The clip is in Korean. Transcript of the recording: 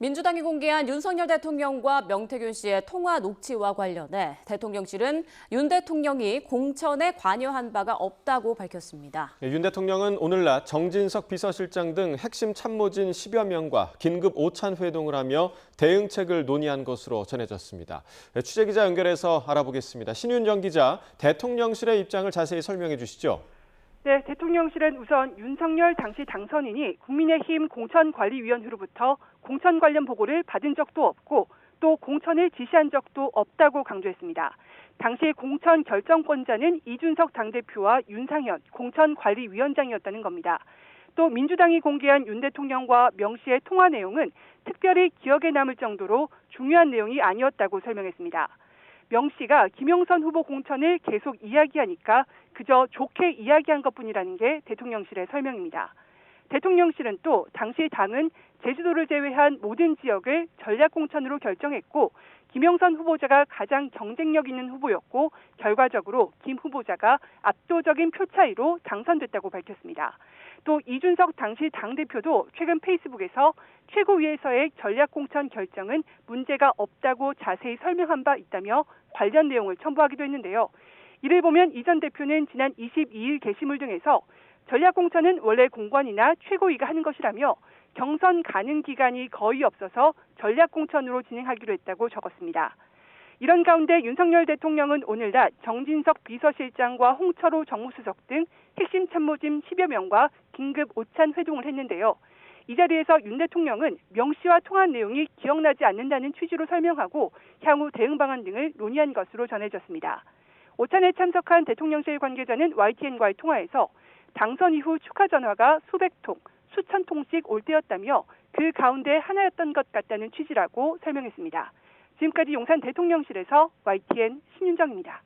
민주당이 공개한 윤석열 대통령과 명태균 씨의 통화 녹취와 관련해 대통령실은 윤 대통령이 공천에 관여한 바가 없다고 밝혔습니다. 윤 대통령은 오늘 낮 정진석 비서실장 등 핵심 참모진 10여 명과 긴급 오찬 회동을 하며 대응책을 논의한 것으로 전해졌습니다. 취재기자 연결해서 알아보겠습니다. 신윤정 기자, 대통령실의 입장을 자세히 설명해 주시죠. 네, 대통령실은 우선 윤석열 당시 당선인이 국민의힘 공천관리위원회로부터 공천 관련 보고를 받은 적도 없고 또 공천을 지시한 적도 없다고 강조했습니다. 당시 공천 결정권자는 이준석 당대표와 윤상현 공천관리위원장이었다는 겁니다. 또 민주당이 공개한 윤 대통령과 명 씨의 통화 내용은 특별히 기억에 남을 정도로 중요한 내용이 아니었다고 설명했습니다. 명 씨가 김영선 후보 공천을 계속 이야기하니까 그저 좋게 이야기한 것뿐이라는 게 대통령실의 설명입니다. 대통령실은 또 당시 당은 제주도를 제외한 모든 지역을 전략공천으로 결정했고 김영선 후보자가 가장 경쟁력 있는 후보였고 결과적으로 김 후보자가 압도적인 표 차이로 당선됐다고 밝혔습니다. 또 이준석 당시 당대표도 최근 페이스북에서 최고위에서의 전략공천 결정은 문제가 없다고 자세히 설명한 바 있다며 관련 내용을 첨부하기도 했는데요. 이를 보면 이 전 대표는 지난 22일 게시물 등에서 전략공천은 원래 공관이나 최고위가 하는 것이라며 경선 가능 기간이 거의 없어서 전략공천으로 진행하기로 했다고 적었습니다. 이런 가운데 윤석열 대통령은 오늘 낮 정진석 비서실장과 홍철호 정무수석 등 핵심 참모진 10여 명과 긴급 오찬 회동을 했는데요. 이 자리에서 윤 대통령은 명 씨와 통화한 내용이 기억나지 않는다는 취지로 설명하고 향후 대응 방안 등을 논의한 것으로 전해졌습니다. 오찬에 참석한 대통령실 관계자는 YTN과의 통화에서 당선 이후 축하 전화가 수백 통, 수천 통씩 올 때였다며 그 가운데 하나였던 것 같다는 취지라고 설명했습니다. 지금까지 용산 대통령실에서 YTN 신윤정입니다.